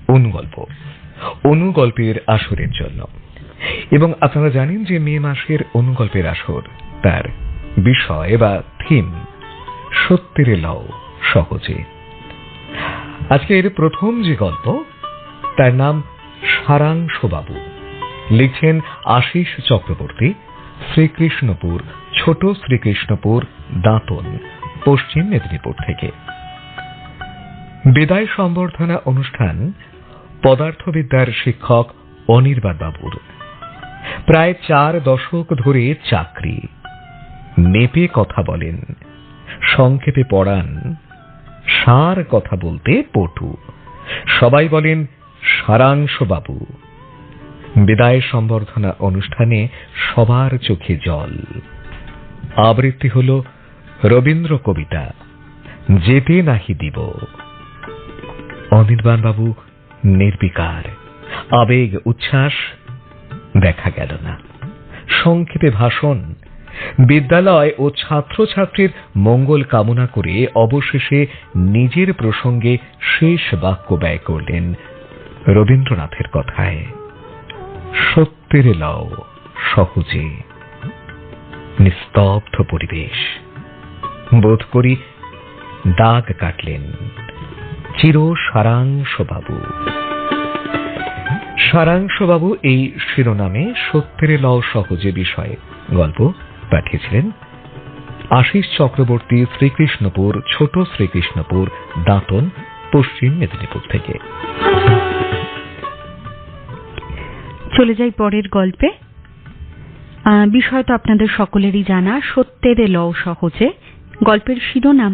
অনুগল্প, অনুগল্পের আসরের জন্য। এবং আপনারা জানেন যে মে মাসের অনুগল্পের আসর, তার বিষয় বা থিম সত্যের লও সহজে। আজকের প্রথম যে গল্প, তার নাম সারাংশবাবু। লিখছেন আশিস চক্রবর্তী, শ্রীকৃষ্ণপুর, ছোট শ্রীকৃষ্ণপুর, দাঁতন, পশ্চিম মেদিনীপুর থেকে। বিদায় সম্বর্ধনা অনুষ্ঠান পদার্থবিদ্যার শিক্ষক অনির্বাণ বাবুর। প্রায় 4 দশক ধরে চাকরি। মেপে কথা বলেন, সংক্ষেপে পড়ান, সার কথা বলতে পটু। সবাই বলেন সারাংশবাবু। বিদায় সম্বর্ধনা অনুষ্ঠানে সবার চোখে জল। আবৃত্তি হল রবীন্দ্র কবিতা যেতে নাহি দিব। অনির্বাণ বাবু নির্বিকার, আবেগ উচ্ছ্বাস দেখা গেল না। সংক্ষেপে ভাষণ, বিদ্যালয় ও ছাত্রছাত্রীর মঙ্গল কামনা করে অবশেষে নিজের প্রসঙ্গে শেষ বাক্য ব্যয় করলেন রবীন্দ্রনাথের কথায়, সত্যের লও সহজে। নিস্তব্ধ পরিবেশ। বোধ করি দাগ কাটলেন চির সারাংশবাবু। সারাংশবাবু এই শিরোনামে সত্যের লও সহজে বিষয়ে গল্প পাঠিয়েছিলেন আশিস চক্রবর্তী, শ্রীকৃষ্ণপুর, ছোট শ্রীকৃষ্ণপুর, দাঁতন, পশ্চিম মেদিনীপুর থেকে। চলে যাই পরের গল্পে। বিষয় তো আপনাদের সকলেরই জানা, সত্যের লও সহজে। গল্পের শিরোনাম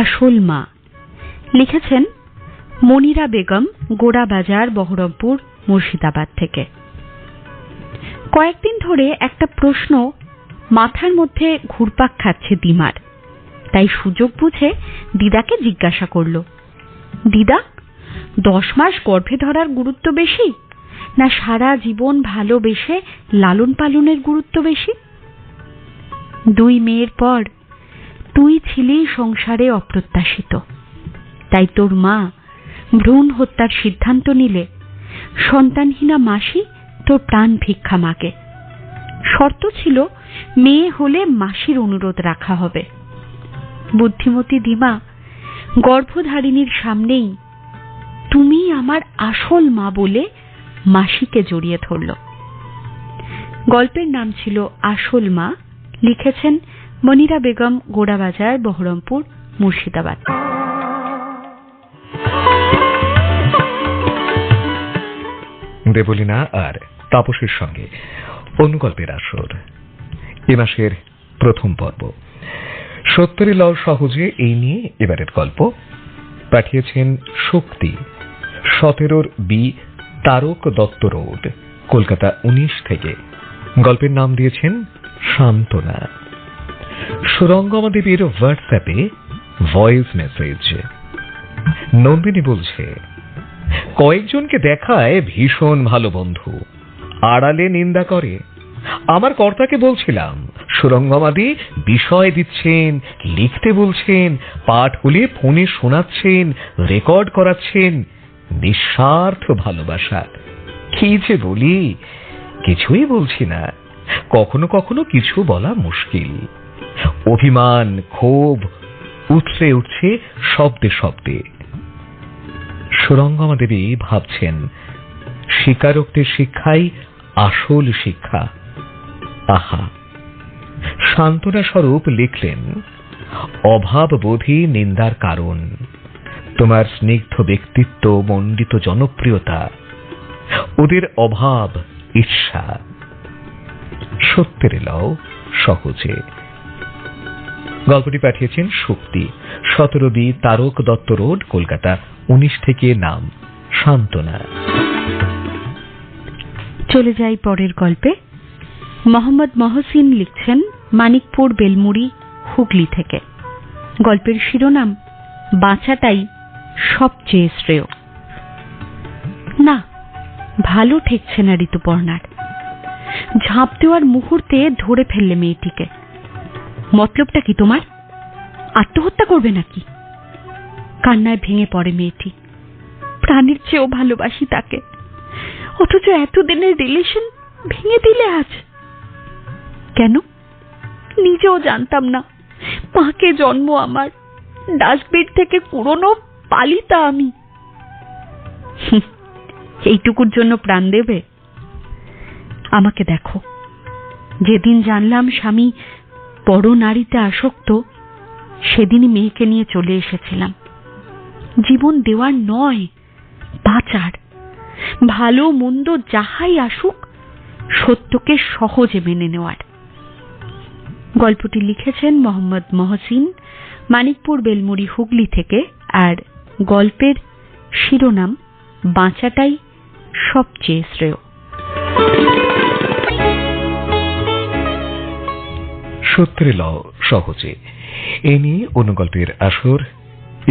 আসল মা। লিখেছেন মনিরা বেগম, গোড়াবাজার, বহরমপুর, মুর্শিদাবাদ থেকে। কয়েকদিন ধরে একটা প্রশ্ন মাথার মধ্যে ঘুরপাক খাচ্ছে দিমার। তাই সুযোগ বুঝে দিদাকে জিজ্ঞাসা করল, দিদা, 10 মাস গর্ভে ধরার গুরুত্ব বেশি, না সারা জীবন ভালোবেসে লালন পালনের গুরুত্ব বেশি? 2 মেয়ের পর তুই ছিলি সংসারে অপ্রত্যাশিত, তাই তোর মা ভ্রূণ হত্যার সিদ্ধান্ত নিলে সন্তানহীনা মাসি তোর প্রাণ ভিক্ষা মাগে। শর্ত ছিল মেয়ে হলে মাসির অনুরোধ রাখা হবে। বুদ্ধিমতী দিমা গর্ভধারিণীর সামনেই তুমি আমার আসল মা বলে মাসিকে জড়িয়ে ধরল। গল্পের নাম ছিল আসল মা। লিখেছেন মনিরা বেগম, গোড়াবাজার, বহরমপুর, মুর্শিদাবাদ। দেবলীনা আর তাপসের সঙ্গে অনুগল্পের আসর, এ মাসের প্রথম পর্ব। সত্যের লও সহজে এই নিয়ে এবারের গল্প পাঠিয়েছেন শক্তি, 17 বি, তারক দত্ত রোড, কলকাতা 19 থেকে। গল্পের নাম দিয়েছেন সান্ত্বনা। সুরঙ্গমা দেবীর হোয়াটসঅ্যাপে ভয়েস মেসেজ। নন্দিনী বলছে, কয়েকজনকে দেখায় ভীষণ ভালো বন্ধু, আড়ালে নিন্দা করে। আমার কর্তাকে বলছিলাম, সুরঙ্গমাদি বিষয় দিচ্ছেন, লিখতে বলছেন, পাঠ হলে ফোনে শোনাচ্ছেন, রেকর্ড করাচ্ছেন। নিঃস্বার্থ ভালোবাসা। কি যে বলি, কিছুই বলছি না। কখনো কখনো কিছু বলা মুশকিল। অভিমান, ক্ষোভ উঠছে উঠছে শব্দে শব্দে। সুরঙ্গমা দেবী ভাবছেন, স্বীকারোক্তির শিক্ষাই আসল শিক্ষা। আহা! সান্ত্বনা স্বরূপ লিখলেন, অভাব বোধই নিন্দার কারণ। তোমার স্নিগ্ধ ব্যক্তিত্ব, মণ্ডিত জনপ্রিয়তা, ওদের অভাব ঈর্ষা। সত্যের লও সহজে। গল্পটি পাঠিয়েছেন শক্তি, 17 বি, তারক দত্ত রোড, কলকাতা 19 থেকে। নাম সান্ত্বনা। চলে যাই পরের গল্পে। মোহাম্মদ মহসিন লিখছেন মানিকপুর, বেলমুড়ি, হুগলি থেকে। গল্পের শিরোনাম বাঁচাটাই সবচেয়ে শ্রেয়। না, ভালো ঠেকছে না ঋতুপর্ণার। ঝাঁপ দেওয়ার মুহূর্তে ধরে ফেললে মেয়েটিকে। মতলবটা কি তোমার? আত্মহত্যা করবে নাকি? কান্নায় ভেঙে পড়ে মেয়েটি। প্রাণের চেয়েও ভালোবাসি তাকে, অথচ এতদিনের রিলেশন ভেঙে দিলে আজ কেন? নিজেও জানতাম না। মাকে জন্ম আমার, ডাস্টবিন থেকে পুরনো পালিতা আমি। এইটুকুর জন্য প্রাণ দেবে? আমাকে দেখো, যেদিন জানলাম স্বামী বড় নারীতে আসক্ত, সেদিনই মেয়েকে নিয়ে চলে এসেছিলাম। জীবন দেওয়ার নয়, বাঁচার। ভালো মন্দ যাহাই আসুক, সত্যকে সহজে মেনে নেওয়ার। গল্পটি লিখেছেন মোহাম্মদ মহসিন, মানিকপুর বেলমুড়ি, হুগলি থেকে। আর গল্পের শিরোনাম বাঁচাটাই সবচেয়ে শ্রেয়। সত্যের ল সহজে, এ নিয়ে অনুগল্পের আসর।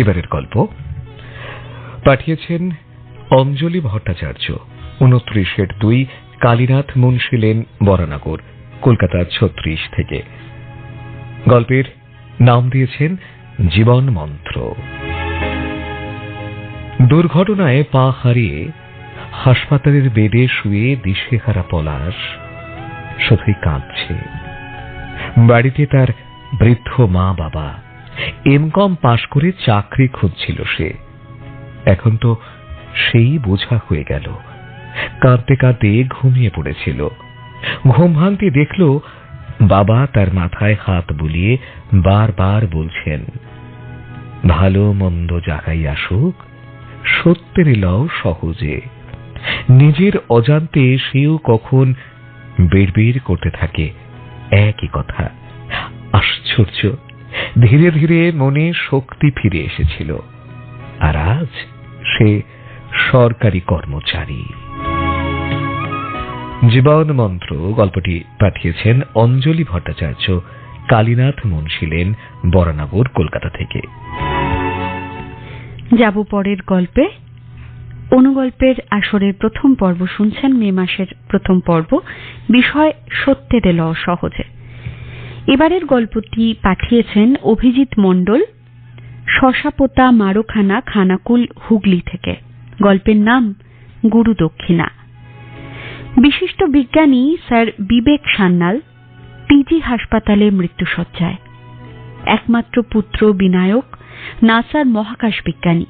এবারের গল্প পাঠিয়েছেন অঞ্জলি ভট্টাচার্য, 29/2, কালীনাথ মুন্সি লেন, বরানগর, কলকাতা 36 থেকে। গল্পের নাম দিয়েছেন জীবন মন্ত্র। দুর্ঘটনায় পা হারিয়ে হাসপাতালের বেডে শুয়ে দিশেহারা পলাশ শুধুই কাঁদছে। বাড়িতে তার বৃদ্ধ মা বাবা। এমকম পাশ করে চাকরি খুঁজছিল সে। এখন তো সেই বোঝা হয়ে গেল। কাঁদতে কাঁদতে ঘুমিয়ে পড়েছিল। ঘুম ভাঙতে দেখল বাবা তার মাথায় হাত বুলিয়ে বারবার বলছেন, ভালো মন্দ যাহাই আসুক, সত্যের লও সহজে। নিজের অজান্তে সেও কখন বিড়বিড় করতে থাকে একই কথা। আশ্চর্য, ধীরে ধীরে মনে শক্তি ফিরে এসেছিল। আর আজ সে সরকারি কর্মচারী। জীবন মন্ত্র গল্পটি পাঠিয়েছেন অঞ্জলি ভট্টাচার্য, কালীনাথ মুন্সি লেন, বরানগর, কলকাতা থেকে। যাব পরের গল্পে। অনুগল্পের আসরের প্রথম পর্ব শুনছেন, মে মাসের প্রথম পর্ব। বিষয় সত্যের ল সহজে। এবারের গল্পটি পাঠিয়েছেন অভিজিৎ মণ্ডল, শশাপোতা মারোখানা, খানাকুল, হুগলি থেকে। গল্পের নাম গুরু দক্ষিণা। বিশিষ্ট বিজ্ঞানী স্যার বিবেক সান্যাল পিজি হাসপাতালে মৃত্যুশয্যায়। একমাত্র পুত্র বিনায়ক নাসার মহাকাশ বিজ্ঞানী।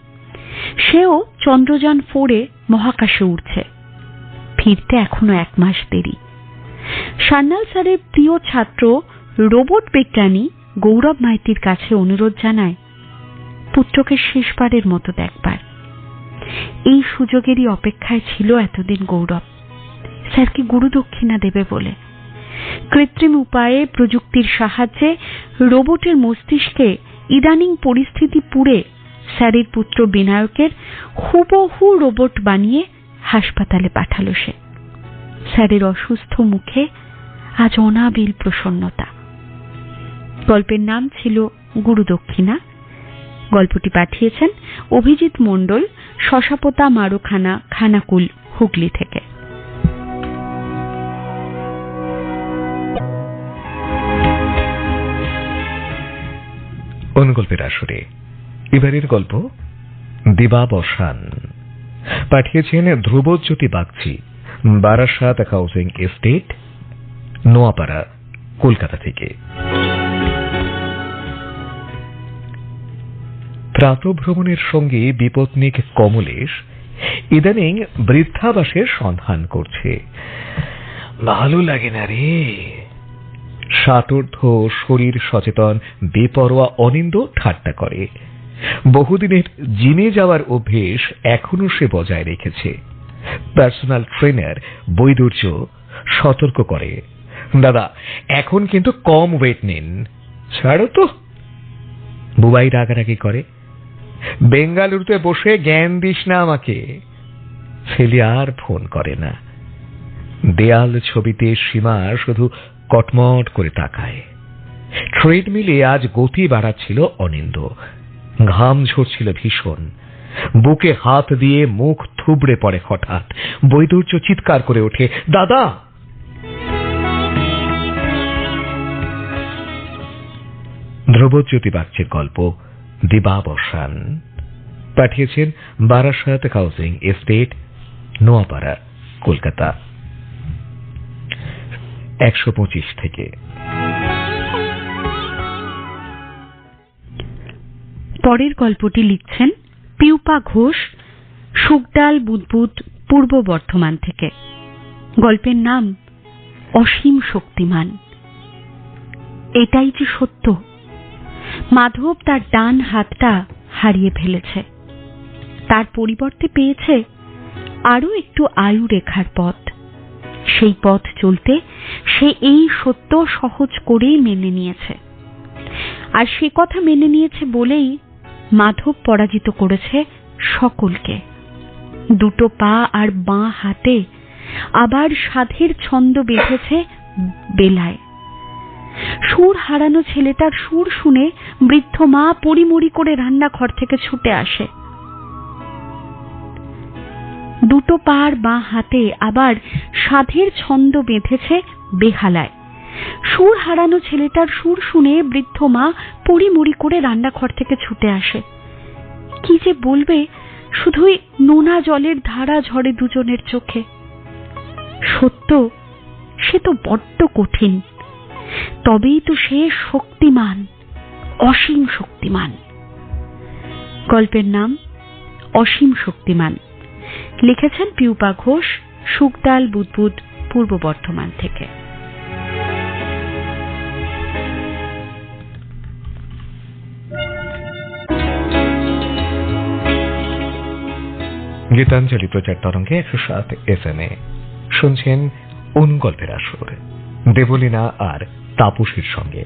সেও চন্দ্রযান 4-এ মহাকাশে উঠছে। ফিরতে এখনো 1 মাস দেরি। সান্যাল স্যারের প্রিয় ছাত্র রোবট বিজ্ঞানী গৌরব মাইতির কাছে অনুরোধ জানায় পুত্রকে শেষবারের মতো দেখবার। এই সুযোগেরই অপেক্ষায় ছিল এতদিন গৌরব, স্যারকে গুরু দক্ষিণা দেবে বলে। কৃত্রিম উপায়ে, প্রযুক্তির সাহায্যে রোবটের মস্তিষ্কে ইদানিং পরিস্থিতি পুড়ে স্যারের পুত্র বিনায়কের হুবহু রোবট বানিয়ে হাসপাতালে পাঠালো সে। স্যারের অসুস্থ মুখে আজ অনাবিল প্রসন্নতা। গল্পের নাম ছিল গুরু দক্ষিণা। গল্পটি পাঠিয়েছেন অভিজিৎ মণ্ডল, শশাপোতা মারোখানা, খানাকুল, হুগলি থেকে। অনুগল্পের আসরে এবারের গল্প দিবাবসান। পাঠিয়েছেন ধ্রুবজ্যোতি বাগচি, বারাসাত হাউজিং এস্টেট, নোয়াপাড়া, কলকাতা থেকে। প্রাতঃভ্রমণের সঙ্গে বিপত্নিক কমলেশ ইদানিং বৃদ্ধাবাসের সন্ধান করছে। ভালো লাগে না রে। ষাটোর্ধ্ব শরীর সচেতন বেপরোয়া অনিন্দ ঠাট্টা করে। বহুদিনের জিমে যাওয়ার অভ্যেস এখনো সে বজায় রেখেছে। পার্সোনাল ট্রেনার বৈদুর্য সতর্ক করে, দাদা এখন কিন্তু কম ওয়েট নিন। ছাড়ো তো। বুবাই রাগারাগি করে, বেঙ্গালুরুতে বসে জ্ঞান দিস না আমাকে। ছেলে আর ফোন করে না। দেয়াল ছবিতে সীমা শুধু কটমট করে তাকায়। ট্রেডমিলে আজ গতি বাড়াচ্ছিল অনিন্দ। ঘাম ঝরছিল ভীষণ। বুকে হাত দিয়ে মুখ থুবড়ে পড়ে হঠাৎ। বৈদুর্য চিৎকার করে ওঠে, দাদা! ধ্রুবজ্যোতি বাগচির গল্প দিবাবসান। পাঠিয়েছেন বারাসাত হাউজিং এস্টেট, নোয়াপাড়া, কলকাতা 125 থেকে। পরের গল্পটি লিখছেন পিউপা ঘোষ, সুকডাল বুদবুদ, পূর্ব বর্ধমান থেকে। গল্পের নাম অসীম শক্তিমান। এটাই যে সত্য, মাধব তার ডান হাতটা হারিয়ে ফেলেছে, তার পরিবর্তে পেয়েছে আরো একটু আয়ু রেখার পথ। সেই পথ চলতে সে এই সত্য সহজ করেই মেনে নিয়েছে, আর সে কথা মেনে নিয়েছে বলেই মাধব পরাজিত করেছে সকলকে। দুটো পা আর বাঁ হাতে আবার সাধের ছন্দ বেঁধেছে বেলায়। সুর হারানো ছেলেটার সুর শুনে বৃদ্ধ মা পড়িমড়ি করে রান্নাঘর থেকে ছুটে আসে। দুটো পা আর বাঁ হাতে আবার সাধের ছন্দ বেঁধেছে বেহালায়। সুর হারানো ছেলেটার সুর শুনে বৃদ্ধ মা পড়িমড়ি করে রান্নাঘর থেকে ছুটে আসে। কি যে বলবে, শুধুই নোনা জলের ধারা ঝরে দুজনের চোখে। সত্য সে তো বড্ড কঠিন, তবেই তো সে শক্তিমান, অসীম শক্তিমান। গল্পের নাম অসীম শক্তিমান। লিখেছেন পিউপা ঘোষ, সুকডাল বুদবুদ, পূর্ব বর্ধমান থেকে। গীতাঞ্জলি প্রচার তরঙ্গে 107 FM শুনছেন অনুগল্পের আসর, দেবলীনা আর তাপসীর সঙ্গে।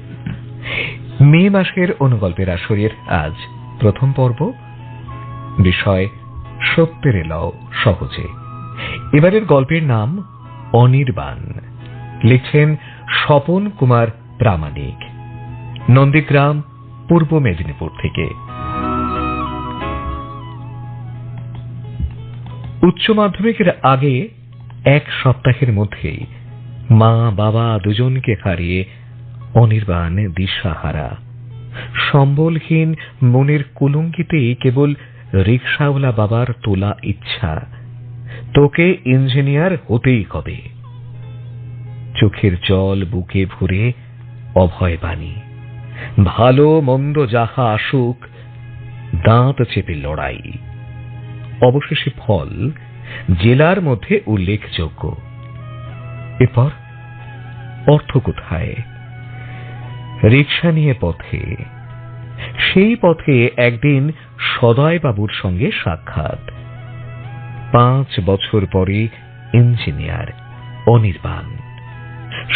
মে মাসের অনুগল্পের আসরের আজ প্রথম পর্ব, বিষয় সত্যের লও সহজে। এবারের গল্পের নাম অনির্বাণ। লিখছেন স্বপন কুমার প্রামাণিক, নন্দীগ্রাম, পূর্ব মেদিনীপুর থেকে। উচ্চ মাধ্যমিকের আগে 1 সপ্তাহের মধ্যেই মা বাবা দুজনকে হারিয়ে অনির্বাণ দিশাহারা, সম্বলহীন মনের কুলঙ্কিতেই কেবল রিকশাওয়ালা বাবার তোলা ইচ্ছা, তোকে ইঞ্জিনিয়ার হতেই হবে। চোখের জল বুকে ভরে অভয় বাণী, ভালো মন্দ যাহা আসুক দাঁত চেপে লড়াই। অবশেষে ফল জেলার মধ্যে উল্লেখযোগ্য। এরপর অর্থ কোথায়? রিকশা নিয়ে পথে। সেই পথে একদিন সদয়বাবুর সঙ্গে সাক্ষাৎ। 5 বছর পরে ইঞ্জিনিয়ার অনির্বাণ।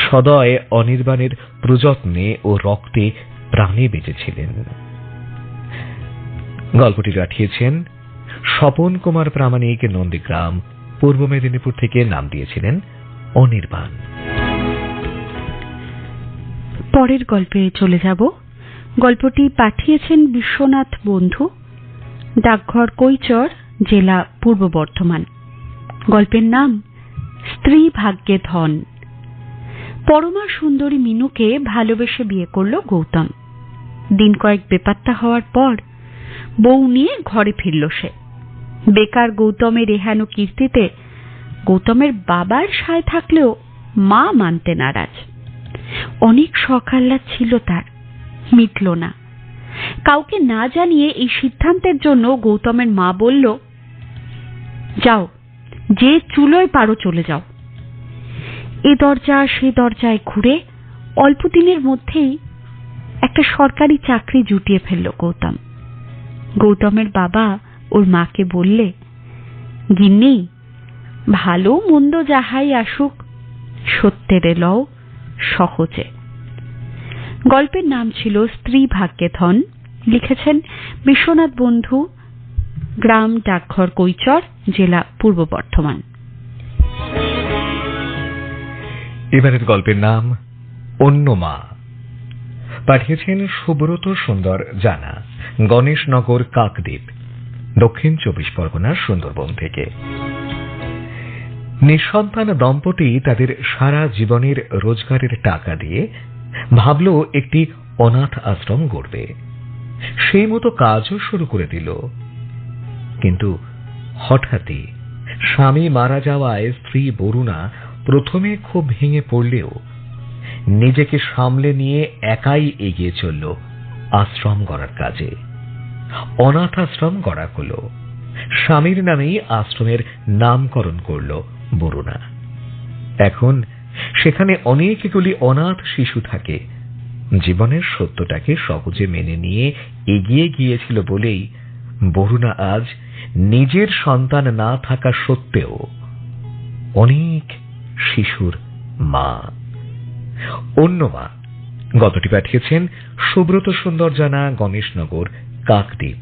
সদয় অনির্বাণের প্রযত্নে ও রক্তে প্রাণে বেঁচেছিলেন। গল্পটি পাঠিয়েছেন স্বপন কুমার প্রামাণিক, নন্দীগ্রাম, পূর্ব মেদিনীপুর থেকে। নাম দিয়েছিলেন অনির্বাণ। পরের গল্পে চলে যাব। গল্পটি পাঠিয়েছেন বিশ্বনাথ বন্ধু, ডাকঘর কৈচর, জেলা পূর্ব বর্ধমান। গল্পের নাম স্ত্রী ভাগ্যে ধন। পরমা সুন্দরী মিনুকে ভালোবেসে বিয়ে করল গৌতম। দিন কয়েক বেপাত্তা হওয়ার পর বউ নিয়ে ঘরে ফিরল সে। বেকার গৌতমের এহেন কীর্তিতে গৌতমের বাবার সায় থাকলেও মা মানতে নারাজ। অনেক শখ আহ্লাদ ছিল তার, মিটল না। কাউকে না জানিয়ে এই সিদ্ধান্তের জন্য গৌতমের মা বলল, যাও, যে চুলোয় পারো চলে যাও। এ দরজা সে দরজায় ঘুরে অল্প দিনের মধ্যেই একটা সরকারি চাকরি জুটিয়ে ফেলল গৌতম। গৌতমের বাবা ওর মাকে বললে, গিন্নি, ভালো মন্দ যাহাই আসুক সত্যের লও সহজে। গল্পের নাম ছিল স্ত্রী ভাগ্যে ধন। লিখেছেন বিশ্বনাথ বন্ধু, গ্রাম ডাকঘর কৈচর, জেলা পূর্ব বর্ধমান। এবারের গল্পের নাম অন্য মা। পাঠিয়েছেন সুব্রত সুন্দর জানা, গণেশনগর, কাকদ্বীপ, দক্ষিণ 24 পরগনার সুন্দরবন থেকে। নিঃসন্তান দম্পতি তাদের সারা জীবনের রোজগারের টাকা দিয়ে ভাবল একটি অনাথ আশ্রম গড়বে। সেই মতো কাজও শুরু করে দিল। কিন্তু হঠাৎই স্বামী মারা যাওয়ায় স্ত্রী বরুণা প্রথমে খুব ভেঙে পড়লেও নিজেকে সামলে নিয়ে একাই এগিয়ে চলল আশ্রম গড়ার কাজে। অনাথ আশ্রম গড়া হলো। স্বামীর নামেই আশ্রমের নামকরণ করল বরুণা। এখন সেখানে অনেকগুলি অনাথ শিশু থাকে। জীবনের সত্যটাকে সহজে মেনে নিয়ে এগিয়ে গিয়েছিল বলেই বরুণা আজ নিজের সন্তান না থাকা সত্ত্বেও অনেক শিশুর মা। অন্য মা গল্পটি পাঠিয়েছেন সুব্রত সুন্দর জানা, গণেশনগর, কাকদ্বীপ,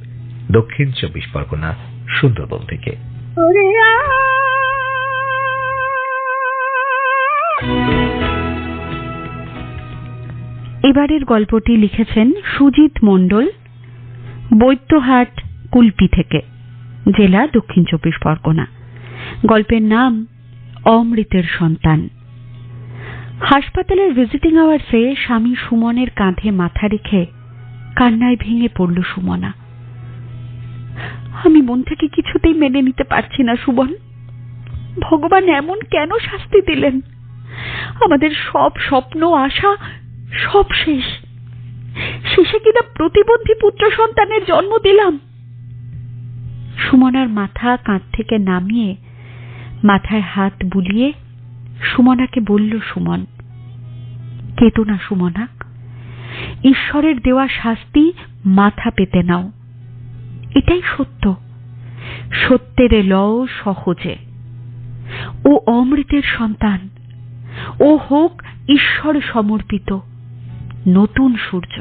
দক্ষিণ 24 পরগনা, সুন্দরবন থেকে। এবারের গল্পটি লিখেছেন সুজিত মণ্ডল, বৈদ্যহাট, কুলপি থেকে, জেলা দক্ষিণ 24 পরগনা। গল্পের নাম অমৃতের সন্তান। হাসপাতালের ভিজিটিং আওয়ার্সে স্বামী সুমনের কাঁধে মাথা রেখে কান্নায় ভেঙে পড়ল সুমনা। আমি মন থেকে কিছুতেই মেনে নিতে পারছি না সুমন। ভগবান এমন কেন শাস্তি দিলেন? আমাদের সব স্বপ্ন, আশা সব শেষ। শেষে কিনা প্রতিবন্ধী পুত্র সন্তানের জন্ম দিলাম। সুমনার মাথা কাঁধ থেকে নামিয়ে মাথায় হাত বুলিয়ে সুমনাকে বলল, সুমন, কেঁদো না সুমনা। ঈশ্বরের দেওয়া শাস্তি মাথা পেতে নাও। এটাই সত্য। সত্যের লও সহজে। ও অমৃতের সন্তান। ও হোক ঈশ্বর সমর্পিত নতুন সূর্য।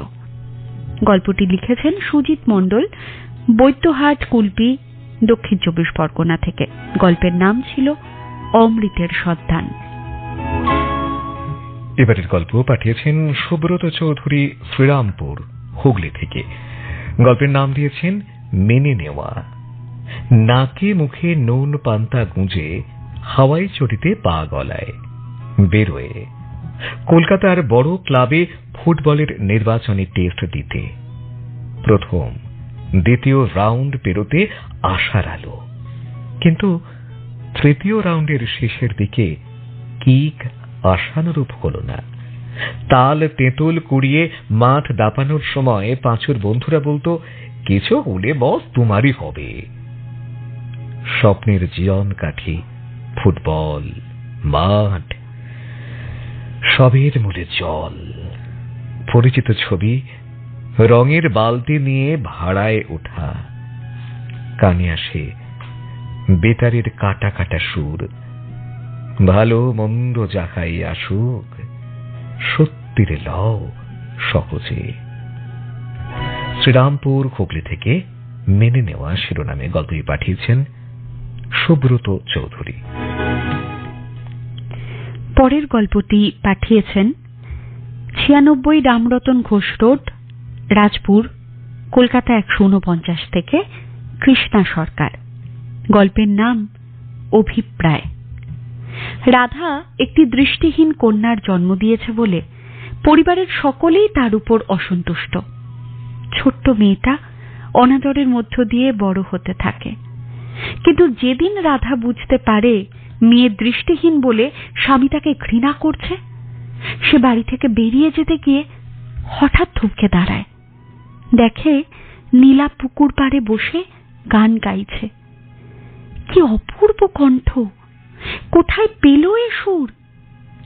গল্পটি লিখেছেন সুজিত মণ্ডল, বৈদ্যহাট, কুলপি, দক্ষিণ 24 পরগনা থেকে। গল্পের নাম ছিল অমৃতের সন্তান। এবারের গল্প পাঠিয়েছেন সুব্রত চৌধুরী, শ্রীরামপুর, হুগলি থেকে। গল্পের নাম দিয়েছেন মেনে নেওয়া। নাকে মুখে নুন পান্তা গুঁজে হাওয়াই চটিতে পা গলায় বেরোয় কলকাতার বড় ক্লাবে ফুটবলের নির্বাচনী টেস্ট দিতে। প্রথম দ্বিতীয় রাউন্ড পেরোতে আশার আলো, কিন্তু তৃতীয় রাউন্ডের শেষের দিকে কিক আশানুরূপ হল না। তাল তেঁতুল কুড়িয়ে মাঠ দাপানোর সময় পাঁচুর বন্ধুরা বলতো, কিছু হলে বস তোমারই হবে। স্বপ্নের জীবন কাঠি, ফুটবল মাঠ, সবের মূলে জল। পরিচিত ছবি, রঙের বালতি নিয়ে ভাড়ায় ওঠা। কানে আসে বেতারের কাটা কাটা সুর। ভালো মন্দ যাহাই আসুক, সত্যিরে লও সহজে। শ্রীরামপুর, হুগলি থেকে মেনে নেওয়া শিরোনামে গল্পটি পাঠিয়েছেন সুব্রত চৌধুরী। পরের গল্পটি পাঠিয়েছেন 96 রামরতন ঘোষ রোড, রাজপুর, কলকাতা 149 থেকে কৃষ্ণা সরকার। গল্পের নাম অভিপ্রায়। রাধা একটি দৃষ্টিহীন কন্যার জন্ম দিয়েছে বলে পরিবারের সকলেই তার উপর অসন্তুষ্ট। ছোট্ট মেয়েটা অনাদরের মধ্য দিয়ে বড় হতে থাকে। কিন্তু যেদিন রাধা বুঝতে পারে মেয়ে দৃষ্টিহীন বলে স্বামী তাকে ঘৃণা করছে, সে বাড়ি থেকে বেরিয়ে যেতে গিয়ে হঠাৎ থমকে দাঁড়ায়। দেখে নীলা পুকুর পাড়ে বসে গান গাইছে। কি অপূর্ব কণ্ঠ! কোথায় পেল এ সুর?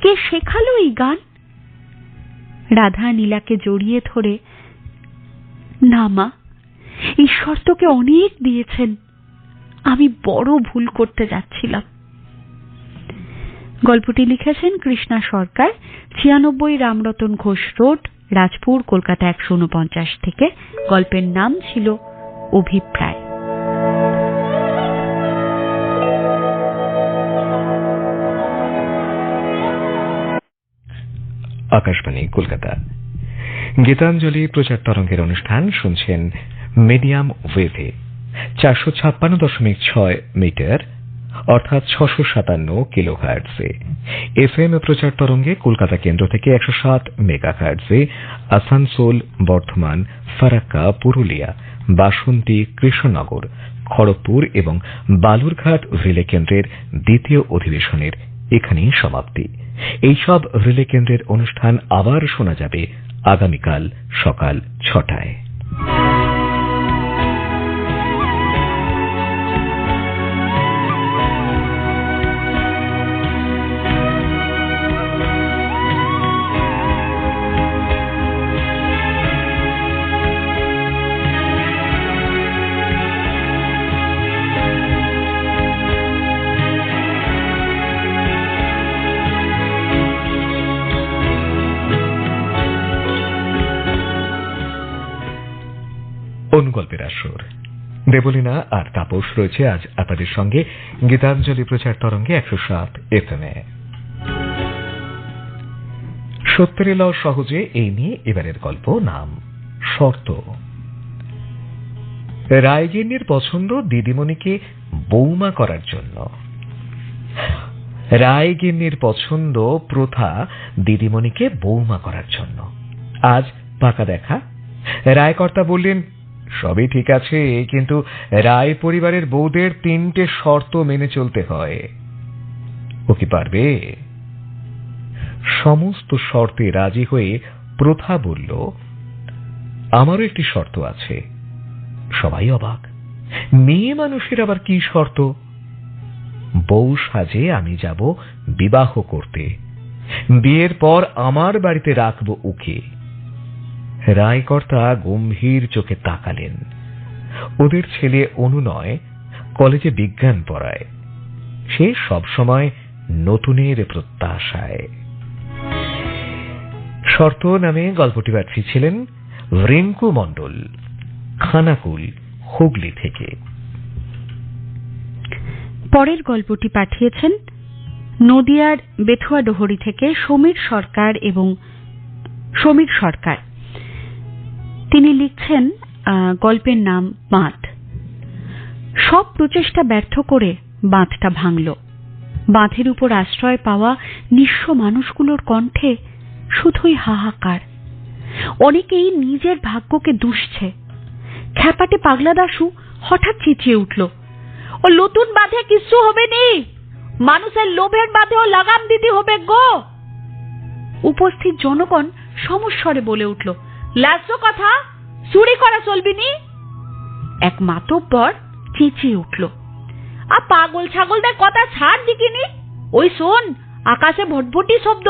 কে শেখালো এই গান? রাধা নীলাকে জড়িয়ে ধরে, না মা, ঈশ্বর তোকে অনেক দিয়েছেন, আমি বড় ভুল করতে যাচ্ছিলাম। গল্পটি লিখেছেন কৃষ্ণা সরকার, 96 রামরতন ঘোষ রোড, রাজপুর, কলকাতা 149 থেকে। গল্পের নাম ছিল অভিপ্রায়। আকাশবাণী কলকাতা, গীতাঞ্জলি প্রচার তরঙ্গের অনুষ্ঠান শুনছেন মিডিয়াম ওয়েভে 456.6 মিটার অর্থাৎ 657 কিলোহার্টজে। এফএম প্রচার তরঙ্গে কলকাতা কেন্দ্র থেকে 107 মেগাহার্টজে আসানসোল, বর্ধমান, ফারাক্কা, পুরুলিয়া, বাসন্তী, কৃষ্ণনগর, খড়গপুর এবং বালুরঘাট রিলে কেন্দ্রের দ্বিতীয় অধিবেশনের এখানেই সমাপ্তি। এইসব রিলে কেন্দ্রের অনুষ্ঠান আবার শোনা যাবে আগামীকাল সকাল ৬টায়। অনুগল্পের আসর দেবলীনা আর তাপস রয়েছে আজ আপনাদের সঙ্গে গীতাঞ্জলি প্রচার তরঙ্গে ১০৭ FM। সত্যের লও সহজে এই নিয়ে এবারের গল্প, নাম শর্ত। রায়গিন্নির পছন্দ দিদিমণিকে বৌমা করার জন্য। রায়গিন্নির পছন্দ প্রথা দিদিমণিকে বৌমা করার জন্য। আজ পাকা দেখা। রায়কর্তা বললেন, সবই ঠিক আছে, কিন্তু রায় পরিবারের বউদের ৩টে শর্ত মেনে চলতে হয়। ও কি পারবে? সমস্ত শর্তে রাজি হয়ে প্রথা বলল, আমারও একটি শর্ত আছে। সবাই অবাক, মেয়ে মানুষের আবার কি শর্ত? বউ সাজে আমি যাব বিবাহ করতে, বিয়ের পর আমার বাড়িতে রাখবো ওকে। রায়কর্তা গম্ভীর চোখে তাকালেন। ওদের ছেলে অনুনয় কলেজে বিজ্ঞান পড়ায়, সে সবসময় নতুনের প্রত্যাশায়। শর্ত নামে গল্পটি পাঠিয়েছিলেন রিঙ্কু মণ্ডল, খানাকুল, হুগলি থেকে। পরের গল্পটি পাঠিয়েছেন নদিয়ার বেথুয়াডোহরি থেকে সমীর সরকার এবং সমীর সরকার। তিনি লিখছেন, গল্পের নাম বাঁধ। সব প্রচেষ্টা ব্যর্থ করে বাঁধটা ভাঙল। বাঁধের উপর আশ্রয় পাওয়া নিঃস্ব মানুষগুলোর কণ্ঠে শুধুই হাহাকার। অনেকেই নিজের ভাগ্যকে দুষছে। খ্যাপাটে পাগলা দাশু হঠাৎ চেঁচিয়ে উঠল, ও নতুন বাঁধে কিছু হবে নি, মানুষের লোভের বাঁধেও লাগাম দিতে হবে গো। উপস্থিত জনগণ সমস্বরে বলে উঠল, লাস্য কথা, চুরি করা চলবি নি। এক মাতব্বর চেঁচিয়ে উঠল, আ পাগল ছাগলদের কথা ছাড় দিকিনি। ওই শোন, আকাশে ভটভটি শব্দ,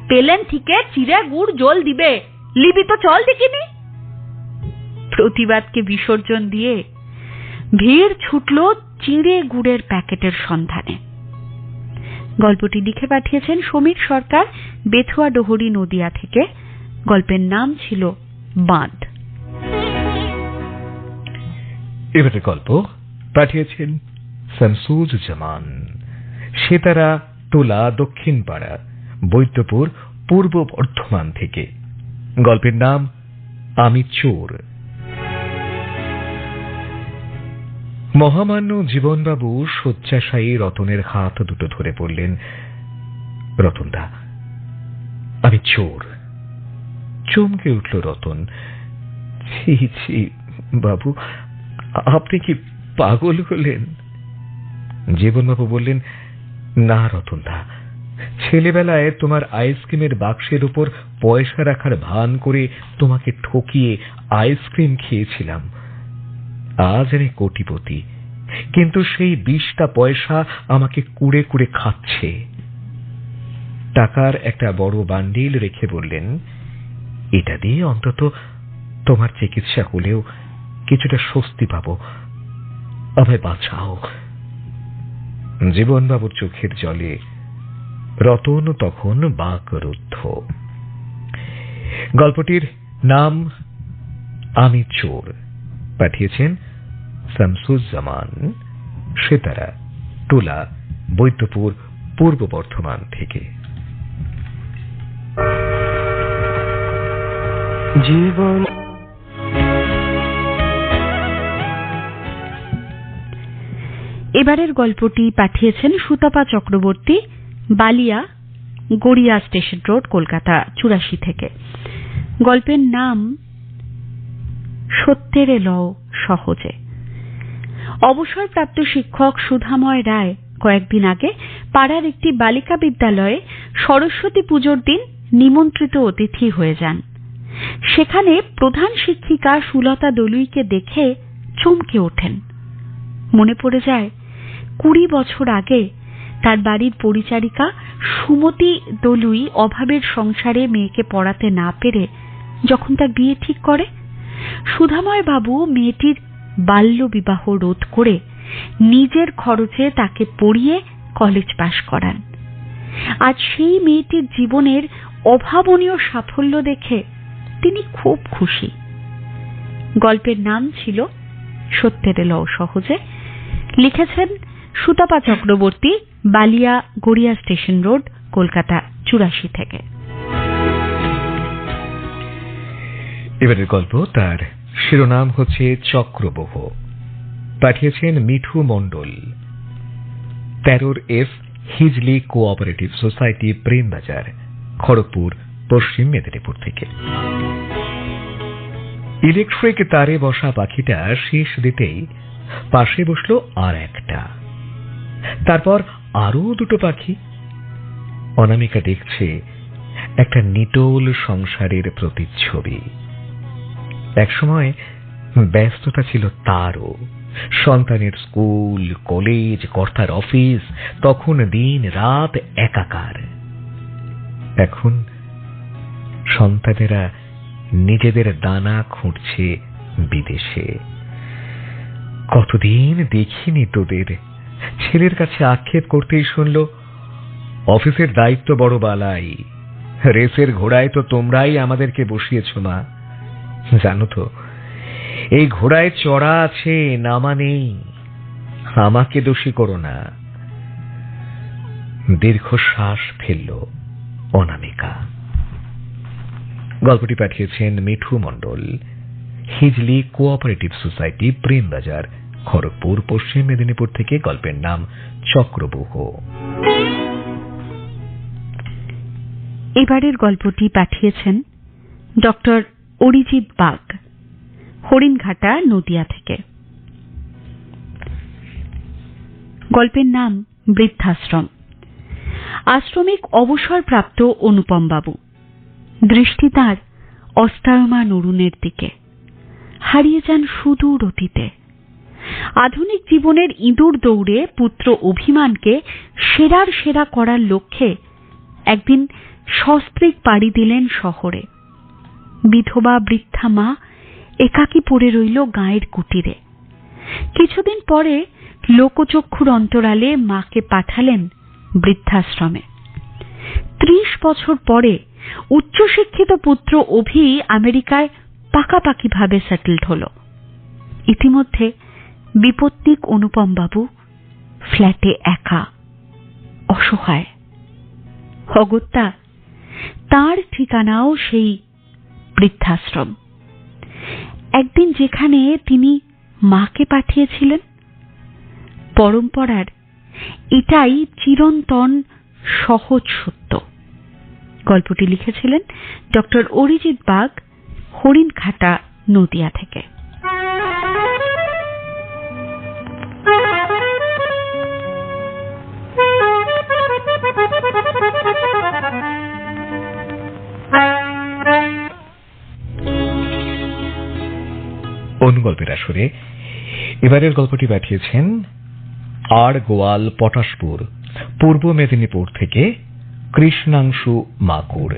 পেলেন থেকে চিড়ে গুড় জল দিবে, লিবি তো চল দিকিনি। প্রতিবাদকে বিসর্জন দিয়ে ভিড় ছুটল চিড়ে গুড়ের প্যাকেটের সন্ধানে। গল্পটি লিখে পাঠিয়েছেন সমীর সরকার, বেথুয়াডোহরি, নদিয়া থেকে। গল্পের নাম ছিল বাঁধ। এবারে গল্প পাঠিয়েছেন শামসুজ জামান, সেতারা, টোলা, দক্ষিণ পাড়া, বৈদ্যপুর, পূর্ব বর্ধমান থেকে। গল্পের নাম আমি চোর। মহামান্য জীবনবাবু শয্যাশায়ী রতনের হাত দুটো ধরে বললেন, রতনদা, আমি চোর। চমকে উঠল রতন। ছি ছি বাবু, আপনি কি পাগল হলেন? জীবনবাবু বললেন, না রতনদা, ছেলেবেলায় তোমার আইসক্রিমের বাক্সের উপর পয়সা রাখার ভান করে তোমাকে ঠকিয়ে আইসক্রিম খেয়েছিলাম। আজ আমি কোটিপতি, কিন্তু সেই 20টা পয়সা আমাকে কুড়ে কুড়ে খাচ্ছে। টাকার একটা বড় বান্ডিল রেখে বললেন, এটা দিয়ে অন্তত তোমার চিকিৎসা হলেও কিছুটা স্বস্তি পাবো, আমায় বাঁচাও। জীবনবাবুর চোখের জলে রতন তখন বাকরুদ্ধ। গল্পটির নাম আমি চোর। পাঠিয়েছেন শামসুজ্জামান, সেতারা, টোলা, বৈদ্যপুর, পূর্ব বর্ধমান থেকে। জীবন এবারের গল্পটি পাঠিয়েছেন সুতপা চক্রবর্তী, বালিয়া, গড়িয়া স্টেশন রোড, কলকাতা 84 থেকে। গল্পের নাম সত্যের লও সহজে। অবসরপ্রাপ্ত শিক্ষক সুধাময় রায় কয়েকদিন আগে পাড়ার একটি বালিকা বিদ্যালয়ে সরস্বতী পুজোর দিন নিমন্ত্রিত অতিথি হয়ে যান। সেখানে প্রধান শিক্ষিকা সুলতা দলুইকে দেখে চমকে ওঠেন। মনে পড়ে যায় 20 বছর আগে তার বাড়ির পরিচারিকা সুমতি দলুই অভাবের সংসারে মেয়েকে পড়াতে না পেরে যখন তার বিয়ে ঠিক করে, সুধাময় বাবু মেয়েটির বাল্য বিবাহ রোধ করে নিজের খরচে তাকে পড়িয়ে কলেজ পাশ করান। আজ সেই মেয়েটির জীবনের অভাবনীয় সাফল্য দেখে তিনি খুব খুশি। গল্পের নাম ছিল সত্যের এলো সহজে। লিখেছেন সুতপা চক্রবর্তী, বালিয়া গড়িয়া স্টেশন রোড, কলকাতা 84 থেকে। এবারের গল্প, তার শিরোনাম হচ্ছে চক্রবহ। পাঠিয়েছেন মিঠু মণ্ডল, 13F Hijli cooperative society, Prembazar, Kharagpur, পশ্চিম মেদিনীপুর থেকে। ইলেকট্রিক তারে বসা পাখিটা শেষ দিতেই পাশে বসলো আর একটা, তারপর আরো দুটো পাখি। অনামিকা দেখছে একটা নিটোল সংসারের প্রতিচ্ছবি। একসময় ব্যস্ততা ছিল তারও, সন্তানের স্কুল, কলেজ, কর্তার অফিস, তখন দিন রাত একাকার। এখন সন্তানেরা নিজেদের দানা খুঁড়ছে বিদেশে। কতদিন দেখিনি তোদের। ছেলের কাছে আক্ষেপ করতেই শুনল, অফিসের দায়িত্ব বড় বালাই, রেসের ঘোড়ায় তো তোমরাই আমাদেরকে বসিয়েছ মা। জানো তো, এই ঘোড়ায় চড়া আছে, নামা নেই। আমাকে দোষী করো না। দীর্ঘশ্বাস ফেলল অনামিকা। গল্পটি পাঠিয়েছেন মিঠু মণ্ডল, হিজলি কোঅপারেটিভ সোসাইটি, প্রেমবাজার, খড়গপুর, পশ্চিম মেদিনীপুর থেকে। গল্পের নাম চক্রবহ। এবারের গল্পটি পাঠিয়েছেন ডক্টর অরিজিৎ বাগ, হরিণঘাটা, নদিয়া থেকে। গল্পের নাম বৃদ্ধাশ্রম। আশ্রমিক অবসরপ্রাপ্ত অনুপম বাবু। দৃষ্টি তাঁর অস্তায়মান অরুণের দিকে। হারিয়ে যান সুদূর অতীতে। আধুনিক জীবনের ইঁদুর দৌড়ে পুত্র অভিমানকে সেরার সেরা করার লক্ষ্যে একদিন সস্ত্রীক পাড়ি দিলেন শহরে। বিধবা বৃদ্ধা মা একাকী পড়ে রইল গাঁয়ের কুটিরে। কিছুদিন পরে লোকচক্ষুর অন্তরালে মাকে পাঠালেন বৃদ্ধাশ্রমে। 30 বছর পরে উচ্চশিক্ষিত পুত্র অভি আমেরিকায় পাকাপাকিভাবে সেটেলড হল। ইতিমধ্যে বিপত্নিক অনুপম বাবু ফ্ল্যাটে একা, অসহায়। অগত্যা তার ঠিকানাও সেই বৃদ্ধাশ্রম। একদিন যেখানে তিনি মাকে পাঠিয়েছিলেন, পরম্পরার এটাই চিরন্তন সহজ সত্য। গল্পটি লিখেছিলেন ডক্টর অরিজিৎ বাগ, হরিণঘাটা, নদিয়া থেকে। অনুগল্পের আসরে এবারের গল্পটি পাঠিয়েছেন আর গোয়াল, পটাশপুর, পূর্ব মেদিনীপুর থেকে কৃষ্ণাংশু মাকুড়।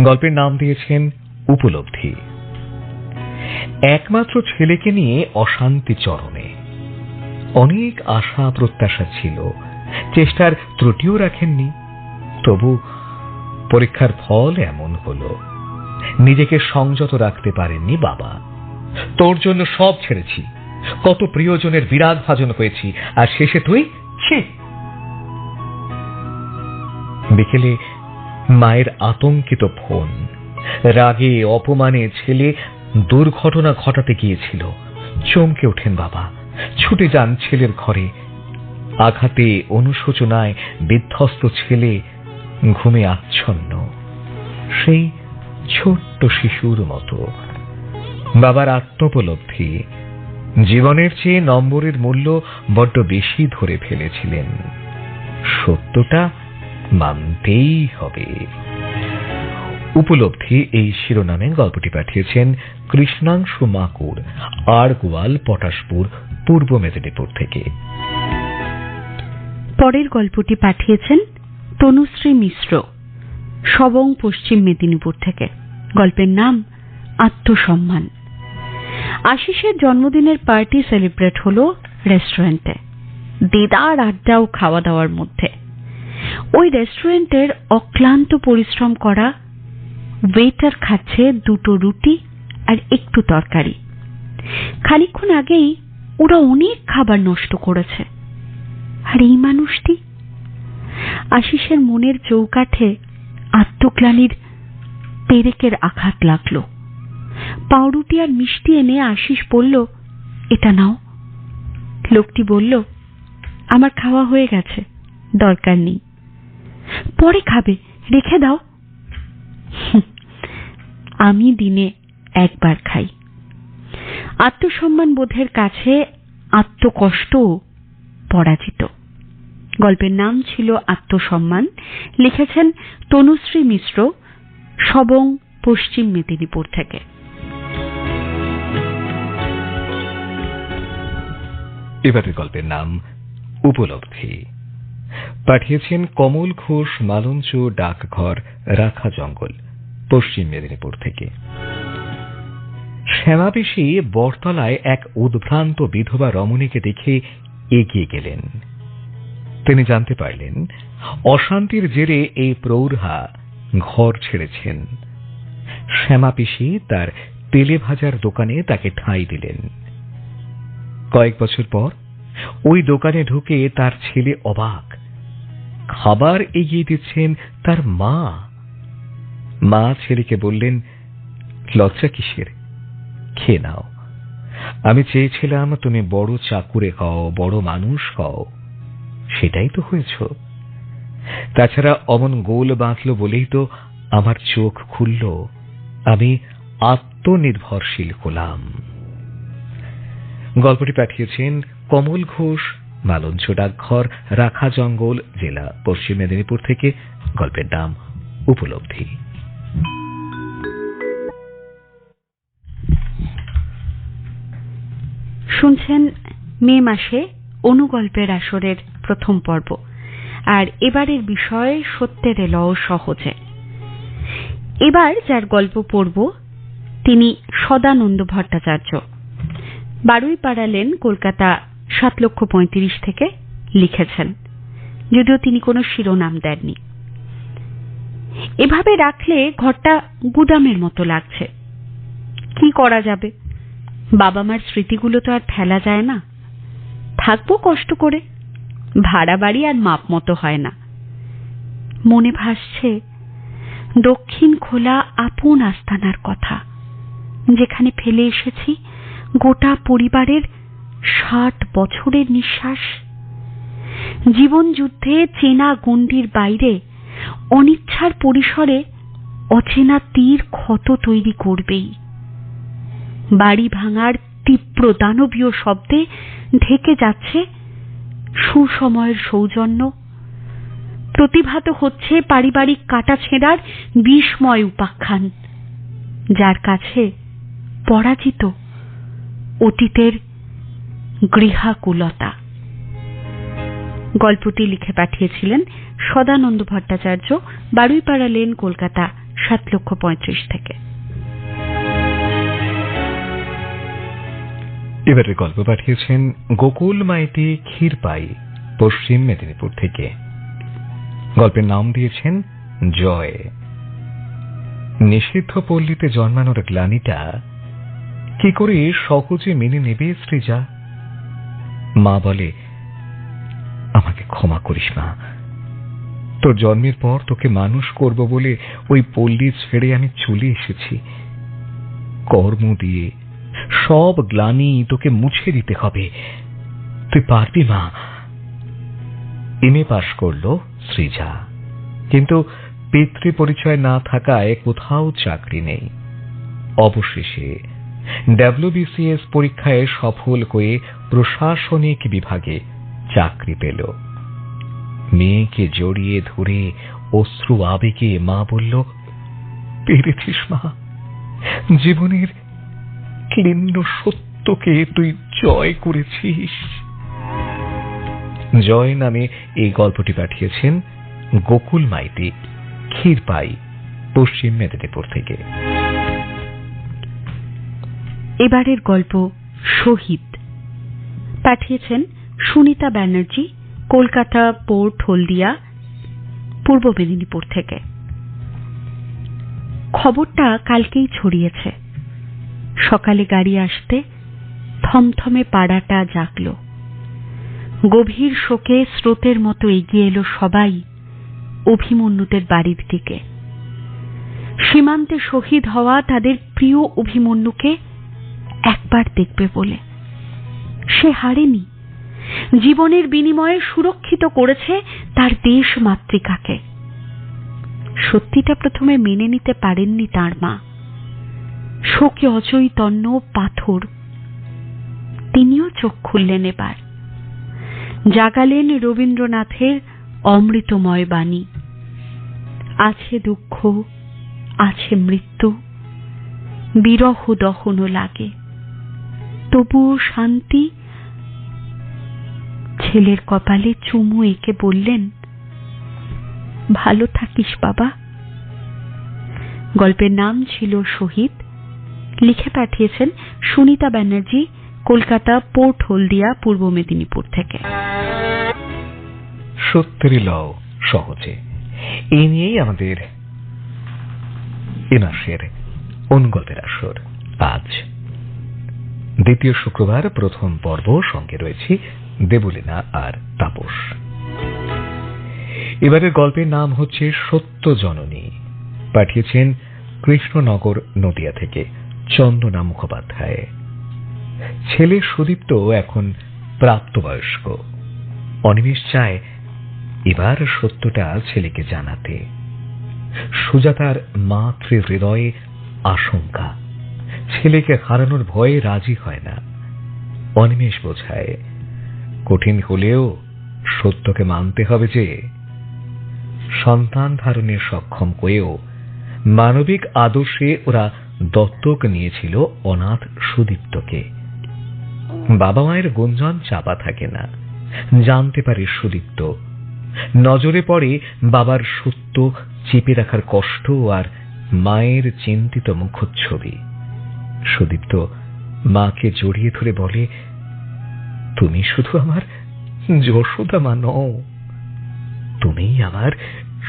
গল্পের নাম দিয়েছেন উপলব্ধি। একমাত্র ছেলেকে নিয়ে অশান্তি চরমে। অনেক আশা প্রত্যাশা ছিল, চেষ্টার ত্রুটিও রাখেননি। তবু পরীক্ষার ফল এমন হলো। নিজেকে সংযত রাখতে পারেননি বাবা। তোর জন্য সব ছেড়েছি, কত প্রিয়জনের বিরাগ ভাজন হয়েছি, আর শেষে তুই? ছি! বিকেলে মায়ের আতঙ্কিত ফোন। রাগে অপমানে ছেলে দুর্ঘটনা ঘটাতে গিয়েছিল। চমকে ওঠেন বাবা, ছুটে যান ছেলের ঘরে। আঘাতে অনুশোচনায় বিধ্বস্ত ছেলে ঘুমে আচ্ছন্ন, সেই ছোট্ট শিশুর মতো। বাবার আত্মোপলব্ধি, জীবনের চেয়ে নম্বরের মূল্য বড্ড বেশি ধরে ফেলেছিলেন। সত্যটা মানতেই হবে। উপলব্ধি এই শিরোনামে গল্পটি পাঠিয়েছেন কৃষ্ণাংশু মাকুর, আড়গোয়াল, পটাশপুর, পূর্ব মেদিনীপুর থেকে। পরের গল্পটি পাঠিয়েছেন তনুশ্রী মিশ্র, সবং, পশ্চিম মেদিনীপুর থেকে। গল্পের নাম আত্মসম্মান। আশিসের জন্মদিনের পার্টি সেলিব্রেট হলো রেস্টুরেন্টে, দেদার আড্ডা ও খাওয়া দাওয়ার মধ্যে। ওই রেস্টুরেন্টের অক্লান্ত পরিশ্রম করা ওয়েটার খাচ্ছে 2টো রুটি আর একটু তরকারি। খানিকক্ষণ আগেই ওরা অনেক খাবার নষ্ট করেছে। আর এই মানুষটি? আশিসের মনের চৌকাঠে আত্মগ্লানির পেরেকের আঘাত লাগলো। পাউরুটি আর মিষ্টি এনে আশিস বলল, এটা নাও। লোকটি বলল, আমার খাওয়া হয়ে গেছে, দরকার নেই, পরে খাবে, রেখে দাও। আমি দিনে একবার খাই। আত্মসম্মান বোধের কাছে আত্মকষ্ট পরাজিত। গল্পের নাম ছিল আত্মসম্মান। লিখেছেন তনুশ্রী মিশ্র, সবং, পশ্চিম মেদিনীপুর থেকে। এবারের গল্পের নাম উপলব্ধি। পাঠিয়েছেন কমল ঘোষ, মালঞ্চ, ডাকঘর, রাখা জঙ্গল, পশ্চিম মেদিনীপুর থেকে। শ্যামাবেশী বটতলায় এক উদ্ভ্রান্ত বিধবা রমণীকে দেখে এগিয়ে গেলেন। তিনি জানতে পারলেন অশান্তির জেরে এই প্রৌঢ়া ঘর ছেড়েছেন। শ্যামাপিসি তার তেলে ভাজার দোকানে তাকে ঠাঁই দিলেন। কয়েক বছর পর ওই দোকানে ঢুকে তার ছেলে অবাক। খাবার এগিয়ে দিচ্ছেন তার মা। মা ছেলেকে বললেন, লজ্জা কিসের, খেয়ে নাও। আমি চেয়েছিলাম তুমি বড় চাকুরে হও, বড় মানুষ হও, সেটাই তো হয়েছ। তাছাড়া অমন গোল বাঁধল বলেই তো আমার চোখ খুলল, আমি আত্মনির্ভরশীল হলাম। গল্পটি পাঠিয়েছেন কমল ঘোষ, মালঞ্চ, ডাকঘর, রাখা জঙ্গল, জেলা পশ্চিম মেদিনীপুর থেকে। গল্পের নাম উপলব্ধি। শুনছেন মে মাসে অনুগল্পের আসরের প্রথম পর্ব। আর এবারের বিষয় সত্যের এলো সহজে। এবার যার গল্প পড়ব তিনি সদানন্দ ভট্টাচার্য, বারুইপাড়া লেন, কলকাতা 7,35,000 থেকে লিখেছেন, যদিও তিনি কোনো শিরোনাম দেননি। এভাবে রাখলে ঘরটা গুদামের মতো লাগছে। কি করা যাবে? বাবা মার স্মৃতিগুলো তো আর ফেলা যায় না। থাকবো কষ্ট করে, ভাড়া বাড়ি আর মাপ মতো হয় না। মনে ভাসছে দক্ষিণ খোলা আপন আস্তানার কথা, যেখানে ফেলে এসেছি গোটা পরিবারের 60 বছরের নিঃশ্বাস। জীবন যুদ্ধে চেনা গণ্ডির বাইরে অনিচ্ছার পরিসরে অচেনা তীর ক্ষত তৈরি করবেই। বাড়ি ভাঙার তীব্র দানবীয় শব্দে ঢেকে যাচ্ছে সুসময়ের সৌজন্য। প্রতিভাত হচ্ছে পারিবারিক কাটা ছেঁড়ার বিস্ময় উপাখ্যান, যার কাছে পরাজিত অতীতের গৃহাকুলতা। গল্পটি লিখে পাঠিয়েছিলেন সদানন্দ ভট্টাচার্য, বারুইপাড়া লেন, কলকাতা 7,35,000 থেকে। এবারে গল্প পাঠিয়েছেন গোকুল মাইতি, ক্ষীরপাই, পশ্চিম মেদিনীপুর থেকে। গল্পের নাম দিয়েছেন জয়। নিষিদ্ধ পল্লীতে জন্মানোর গ্লানিটা কি করে সহজে মেনে নেবে শ্রীজা? মা বলে, আমাকে ক্ষমা করিস মা, তোর জন্মের পর তোকে মানুষ করব বলে ওই পল্লী ছেড়ে আমি চলে এসেছি। কর্ম দিয়ে সব গ্লানি তোকে মুছে দিতে হবে, তুই পারবি মা। এমএ পাশ করলো শ্রীজা, কিন্তু পিতৃ পরিচয় না থাকায় কোথাও চাকরি নেই। অবশেষে WBCS পরীক্ষায় সফল হয়ে প্রশাসনিক বিভাগে চাকরি পেল। মেয়েকে জড়িয়ে ধরে অশ্রু আবেগে মা বলল, পেরেছিস মা, জীবনের ক্লিন্ন সত্যকে তুই জয় করেছিস। জয় নামে এই গল্পটি পাঠিয়েছেন গোকুল মাইতি, ক্ষীরপাই, পশ্চিম মেদিনীপুর থেকে। এবারের গল্প শহীদ, পাঠিয়েছেন সুনিতা ব্যানার্জি, কলকাতা পোর্ট হলদিয়া, পূর্ব মেদিনীপুর থেকে। খবরটা কালকেই ছড়িয়েছে। সকালে গাড়ি আসতে থমথমে পাড়াটা জাগল। গভীর শোকে স্রোতের মতো এগিয়ে এলো সবাই অভিমন্যুদের বাড়ির দিকে। সীমান্তে শহীদ হওয়া তাদের প্রিয় অভিমন্যুকে একবার দেখবে বলে। সে হারেনি, জীবনের বিনিময়ে সুরক্ষিত করেছে তার দেশ মাতৃকাকে। সত্যিটা প্রথমে মেনে নিতে পারেননি তার মা। শোকে অচৈতন্য পাথর। তিনিও চোখ খুললেন এবার। জাগালেন রবীন্দ্রনাথের অমৃতময় বাণী। আছে দুঃখ, আছে মৃত্যু, বিরহ দহন লাগে, তবুও শান্তি। ছেলের কপালে চুমু এঁকে বললেন, ভালো থাকিস বাবা। গল্পের নাম ছিল শহীদ। লিখে পাঠিয়েছেন সুনিতা ব্যানার্জি, কলকাতা পোর্ট হলদিয়া, পূর্ব মেদিনীপুর থেকে। সত্যেরই লও সহজে, এই নিয়েই আমাদের এ মাসের অনুগল্পের আসর। আজ দ্বিতীয় শুক্রবার, প্রথম পর্ব। সঙ্গে রয়েছে দেবলীনা আর তাপস। এবারের গল্পের নাম হচ্ছে সত্য জননী। পাঠিয়েছেন কৃষ্ণনগর নদিয়া থেকে চন্দনা মুখোপাধ্যায়। ছেলে সুদীপ্ত এখন প্রাপ্তবয়স্ক। অনিমেষ চায় এবার সত্যটা ছেলেকে জানাতে। সুজাতার মাতৃ হৃদয়ে আশঙ্কা, ছেলেকে হারানোর ভয়ে রাজি হয় না। অনিমেষ বোঝায়, কঠিন হলেও সত্যকে মানতে হবে যে সন্তান ধারণে সক্ষম হয়েও মানবিক আদর্শে ওরা দত্তক নিয়েছিল অনাথ সুদীপ্তকে। বাবা মায়ের গুঞ্জন চাপা থাকে না, জানতে পারে সুদীপ্ত। নজরে পড়ে বাবার সত্য চেপে রাখার কষ্ট আর মায়ের চিন্তিত মুখচ্ছবি। সুদীপ্ত মাকে জড়িয়ে ধরে বলে, তুমি শুধু আমার যশোদা মা নও, তুমি আমার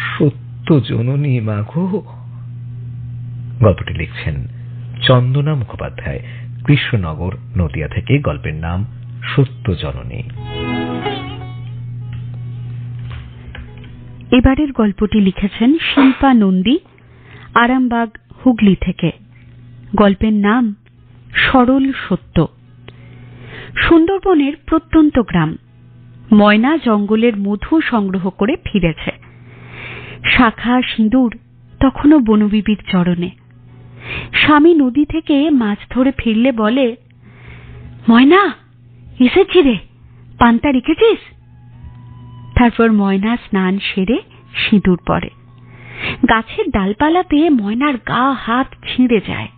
সত্য জননী মা গো। গল্পটি লিখছেন চন্দনা মুখোপাধ্যায়, কৃষ্ণনগর নদিয়া থেকে। গল্পের নাম সত্য জননী। এবারের গল্পটি লিখেছেন শিল্পা নন্দী, আরামবাগ, হুগলি থেকে। গল্পের নাম সরল সত্য। সুন্দরবনের প্রত্যন্ত গ্রাম। ময়না জঙ্গলের মধু সংগ্রহ করে ফিরেছে। শাখা সিঁদুর তখনও বনবিবির চরণে। স্বামী নদী থেকে মাছ ধরে ফিরলে বলে, ময়না এসেছি রে, পান্তা রেখেছিস? তারপর ময়না স্নান সেরে সিঁদুর পরে। গাছের ডালপালাতে ময়নার গা হাত ছিঁড়ে যায়,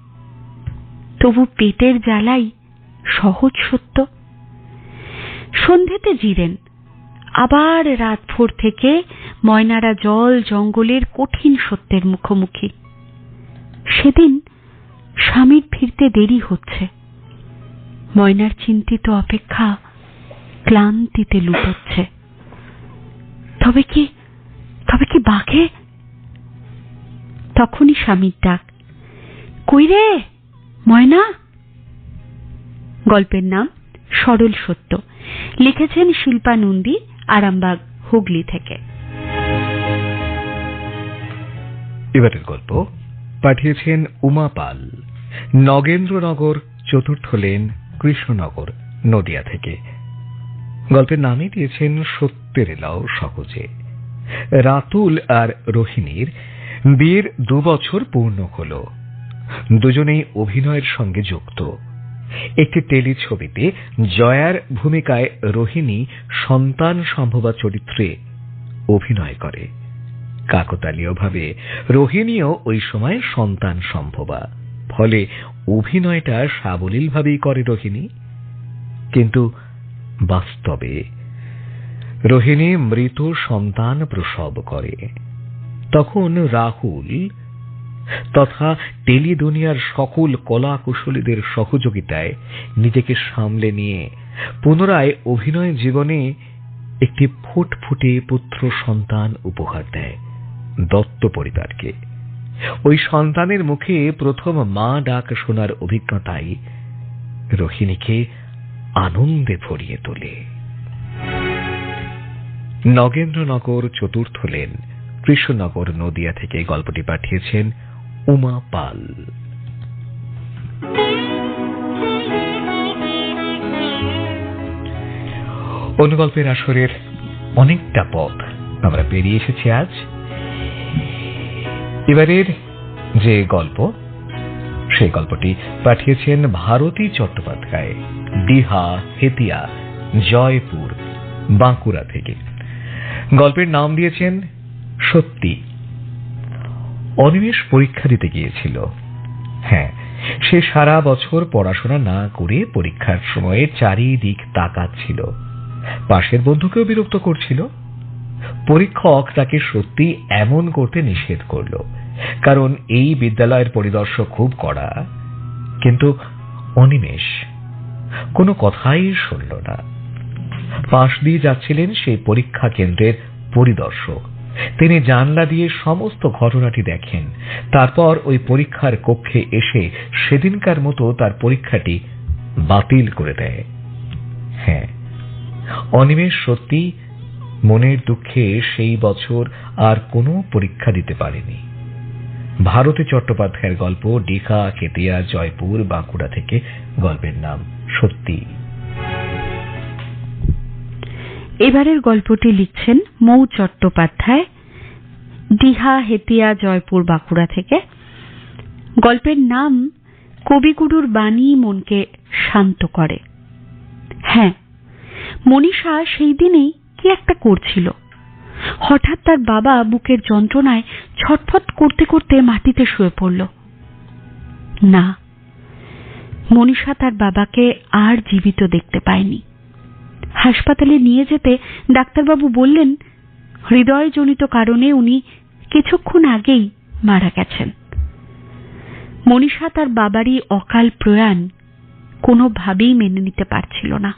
তবু পেটের জ্বালাই সহজ সত্য। সন্ধেতে জিরেন। আবার রাত ভোর থেকে ময়নারা জল জঙ্গলের কঠিন সত্যের মুখোমুখি। সেদিন স্বামীর ফিরতে দেরি হচ্ছে। ময়নার চিন্তিত অপেক্ষা ক্লান্তিতে লুটোচ্ছে। তবে কি বাঘে? তখনই স্বামীর ডাক, কই রে ময়না? গল্পের নাম সরল সত্য। লিখেছেন শিল্পা নন্দী, আরামবাগ, হুগলি থেকে। এবারের গল্প পাঠিয়েছেন উমা পাল, নগেন্দ্রনগর, চতুর্থ লেন, কৃষ্ণনগর, নদিয়া থেকে। গল্পের নামই দিয়েছেন সত্যের এলাও সহজে। রাতুল আর রোহিণীর বিয়ের 2 বছর পূর্ণ হল। দুজনেই অভিনয়ের সঙ্গে যুক্ত। একটি টেলিছবিতে জয়ার ভূমিকায় রোহিণী সন্তান সম্ভবা চরিত্রে অভিনয় করে। কাকতালীয়ভাবে রোহিণীও ওই সময় সন্তান সম্ভবা, ফলে অভিনয়টা সাবলীলভাবেই করে রোহিণী। কিন্তু বাস্তবে রোহিণী মৃত সন্তান প্রসব করে। তখন রাহুল তথা টেলি দুনিয়ার সকল কলা কুশলীদের সহযোগিতায় নিজেকে সামলে নিয়ে পুনরায় অভিনয় জীবনে একটি ফুটফুটে পুত্র সন্তান উপহার দেয় দত্ত পরিবারকে। ওই সন্তানের মুখে প্রথম মা ডাক শোনার অভিজ্ঞতাই রোহিণীকে আনন্দে ভরিয়ে তোলে। নগেন্দ্রনগর চতুর্থ লেন, কৃষ্ণনগর, নদিয়া থেকে গল্পটি পাঠিয়েছেন উমা পাল। অনুগল্পের আসরের অনেকটা পথ আমরা পেরিয়ে এসেছি আজ। এবারের যে গল্প, সেই গল্পটি পাঠিয়েছেন ভারতী চট্টোপাধ্যায়, ডিহা, হেতিয়া, জয়পুর, বাঁকুড়া থেকে। গল্পের নাম দিয়েছেন সত্যি। অনিমেষ পরীক্ষা দিতে গিয়েছিল। হ্যাঁ, সে সারা বছর পড়াশোনা না করে পরীক্ষার সময়ে চারিদিক তাকাচ্ছিল, পাশের বন্ধুকেও বিরক্ত করছিল। পরীক্ষক তাকে সত্যি এমন করতে নিষেধ করল, কারণ এই বিদ্যালয়ের পরিদর্শক খুব কড়া। কিন্তু অনিমেষ কোনো কথাই শুনল না। পাশ দিয়ে যাচ্ছিলেন সেই পরীক্ষা কেন্দ্রের পরিদর্শক। তিনি জানলা দিয়ে সমস্ত ঘটনাটি দেখেন, তারপর ওই পরীক্ষার কক্ষে এসে সেদিনকার মতো তার পরীক্ষাটি বাতিল করে দেয়। হ্যাঁ, অনিমেষ সত্যি মনের দুঃখে সেই বছর আর কোনো পরীক্ষা দিতে পারেনি। ভারতী চট্টোপাধ্যায়ের গল্প, ডিহা, হেতিয়া, জয়পুর, বাঁকুড়া থেকে। গল্পের নাম সত্যি। এবারের গল্পটি লিখছেন মৌ চট্টোপাধ্যায়, ডিহা, হেতিয়া, জয়পুর, বাঁকুড়া থেকে। গল্পের নাম কবিগুরুর বাণী মনকে শান্ত করে। হ্যাঁ, মনীষা সেই দিনেই কি একটা করছিল। হঠাৎ তার বাবা বুকের যন্ত্রণায় ছটফট করতে করতে মাটিতে শুয়ে পড়ল। না, মনীষা তার বাবাকে আর জীবিত দেখতে পায়নি। হাসপাতালে নিয়ে যেতে ডাক্তারবাবু বললেন, হৃদয়জনিত কারণে উনি কিছুক্ষণ আগেই মারা গেছেন। মনীষা তার বাবারই অকাল প্রয়াণ কোনোভাবেই মেনে নিতে পারছিল না।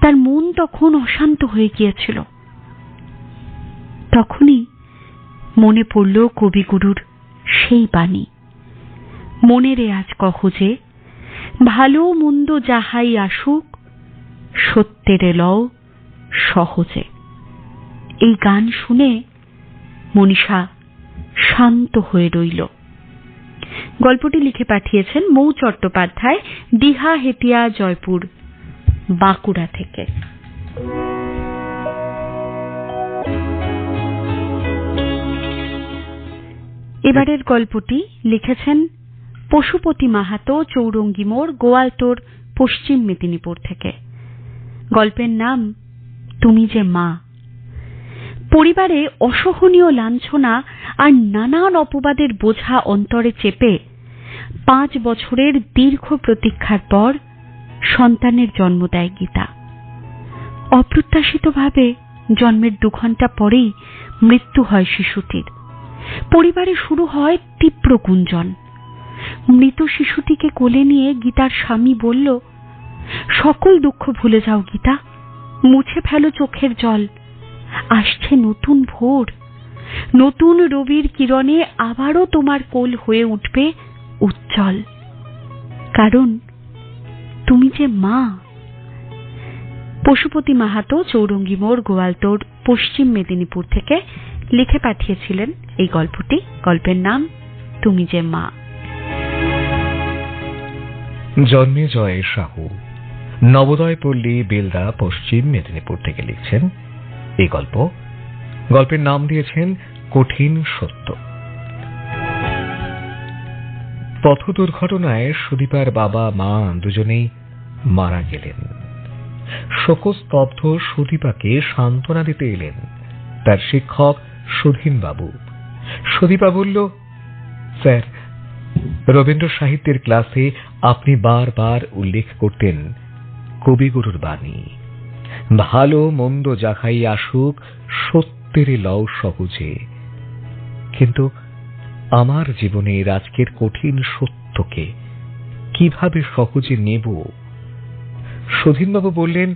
তার মন তখন অশান্ত হয়ে গিয়েছিল। তখনই মনে পড়ল কবিগুরুর সেই বাণী, মনেরে আজ কহ যে, ভালো মন্দ যাহাই আসুক, সত্যেরে লও সহজে। এই গান শুনে মনীষা শান্ত হয়ে রইল। গল্পটি লিখে পাঠিয়েছেন মৌ চট্টোপাধ্যায়, ডিহা, হেতিয়া, জয়পুর, বাঁকুড়া থেকে। এবারের গল্পটি লিখেছেন পশুপতি মাহাতো, চৌরঙ্গি মোড়, গোয়ালতোড়, পশ্চিম মেদিনীপুর থেকে। গল্পের নাম তুমি যে মা। পরিবারে অসহনীয় লাঞ্ছনা আর নানান অপবাদের বোঝা অন্তরে চেপে 5 বছরের দীর্ঘ প্রতীক্ষার পর সন্তানের জন্ম দেয় গীতা। অপ্রত্যাশিতভাবে জন্মের 2 ঘন্টা পরেই মৃত্যু হয় শিশুটির। পরিবারে শুরু হয় তীব্র গুঞ্জন। মৃত শিশুটিকে কোলে নিয়ে গীতার স্বামী বলল, সকল দুঃখ ভুলে যাও গীতা, মুছে ফেলো চোখের জল। আসছে নতুন ভোর, নতুন রবির কিরণে আবারও তোমার কোল হয়ে উঠবে উজ্জ্বল, কারণ তুমি যে মা। পশুপতি মাহাতো, চৌরঙ্গি মোড়, গোয়ালতোড়, পশ্চিম মেদিনীপুর থেকে লিখে পাঠিয়েছিলেন এই গল্পটি। গল্পের নাম তুমি যে মা। জন্মে জয় সাহু, নবোদয়পল্লী, বেলদা, পশ্চিম মেদিনীপুর থেকে লিখছেন এই গল্প। গল্পের নাম দিয়েছেন কঠিন সত্য। পথ দুর্ঘটনায় সুদীপার বাবা মা দুজনেই মারা গেলেন। শোকস্তব্ধ সুদীপাকে সান্ত্বনা দিতে এলেন তার শিক্ষক সুধীনবাবু। সুদীপা বলল, স্যার, রবীন্দ্র সাহিত্যের ক্লাসে আপনি বারবার উল্লেখ করতেন কবিগুরুর বাণী, ভালো মন্দ যাহাই আসুক সত্যের লও সহজে। কিন্তু আমার জীবনের আজকের কঠিন সত্যকে কিভাবে সহজে নেব? সুধীনবাবু বললেন,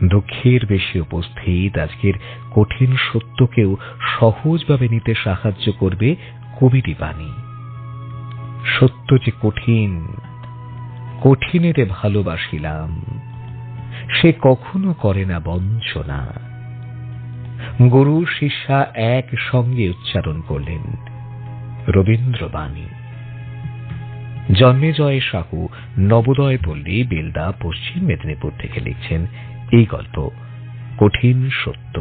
দুঃখের বেশি উপস্থিত আজকের কঠিন সত্যকেও সহজভাবে নিতে সাহায্য করবে কবিরই বাণী। সত্য যে কঠিন, কঠিনেরে ভালোবাসিলাম, সে কখনো করে না বঞ্চনা। গুরু শিষ্যা এক সঙ্গে উচ্চারণ করলেন রবীন্দ্রবাণী। জন্মেজয় সাহু, নবোদয় পল্লী, বেলদা, পশ্চিম মেদিনীপুর থেকে লিখছেন এই গল্প কঠিন সত্য।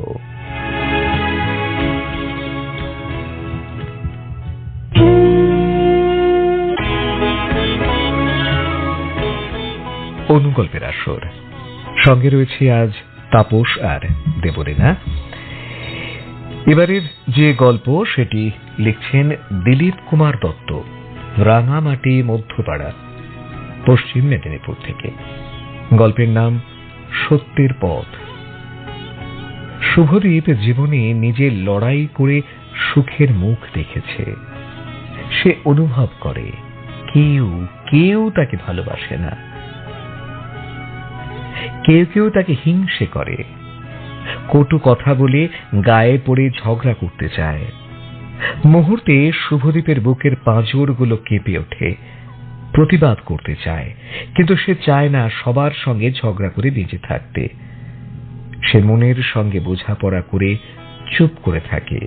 অনুগল্পের আসর সঙ্গে রয়েছে আজ তাপস আর দেবলীনা। এবারের যে গল্প সেটি লিখছেন দিলীপ কুমার দত্ত, রাঙামাটি, মধ্যপাড়া, পশ্চিম মেদিনীপুর থেকে। গল্পের নাম সত্যের পথ। শুভদীপ জীবনে নিজের লড়াই করে সুখের মুখ দেখেছে। সে অনুভব করে কেউ কেউ তাকে ভালোবাসে না, কেউ কেউ তাকে হিংসে করে, কটু কথা বলে গায়ে পড়ে ঝগড়া করতে চায়। মুহূর্তে শুভদীপের বুকের পাঁজরগুলো কেঁপে ওঠে, প্রতিবাদ করতে চায়, কিন্তু সে চায় না সবার সঙ্গে ঝগড়া করে বেঁচে থাকতে। সে মনের সঙ্গে বোঝাপড়া করে চুপ করে থাকে।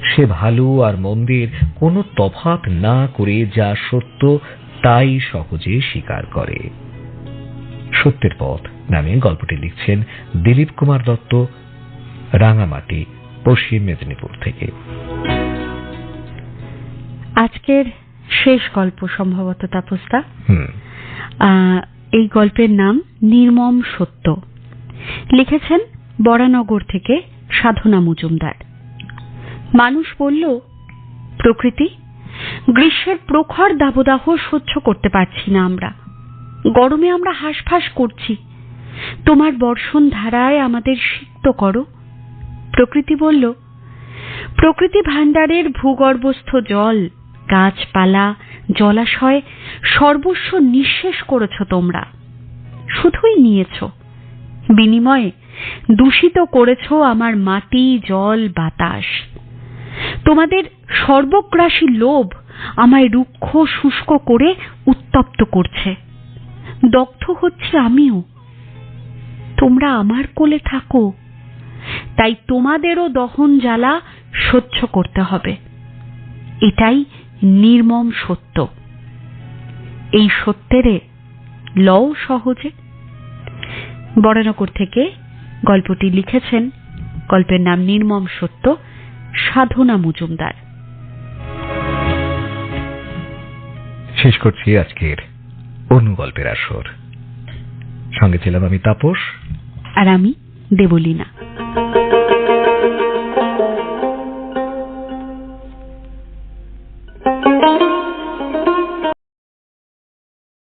সে ভালো আর মন্দের কোনো তফাৎ না করে যা সত্য তাই সহজে স্বীকার করে। সত্যের পথ নামে গল্পটি লিখছেন দিলীপ কুমার দত্ত, রাঙামাটি, পশ্চিম মেদিনীপুর থেকে। আজকের শেষ গল্প সম্ভবত তাপসদা। এই গল্পের নাম নির্মম সত্য। লিখেছেন বরানগর থেকে সাধনা মজুমদার। মানুষ বলল, প্রকৃতি, গ্রীষ্মের প্রখর দাবদাহ সহ্য করতে পারছি না আমরা। গরমে আমরা হাঁসফাঁস করছি। তোমার বর্ষণ ধারায় আমাদের সিক্ত করো। প্রকৃতি বলল, প্রকৃতি ভাণ্ডারের ভূগর্ভস্থ জল, গাছপালা, জলাশয় সর্বস্ব নিঃশেষ করেছ তোমরা। শুধুই নিয়েছ, বিনিময়ে দূষিত করেছ আমার মাটি, জল, বাতাস। তোমাদের সর্বগ্রাসী লোভ আমায় রুক্ষ শুষ্ক করে উত্তপ্ত করছে। দগ্ধ হচ্ছে আমিও। তোমরা আমার কোলে থাকো, তাই তোমাদেরও দহন জ্বালা সহ্য করতে হবে। এটাই নির্মম সত্য। এই সত্যেরে লও সহজে। বরানগর থেকে গল্পটি লিখেছেন, গল্পের নাম নির্মম সত্য, সাধনা মজুমদার। শেষ করছি আজকের অনুগল্পের আসর। সঙ্গে ছিলাম আমি তাপস আর আমি দেবলীনা।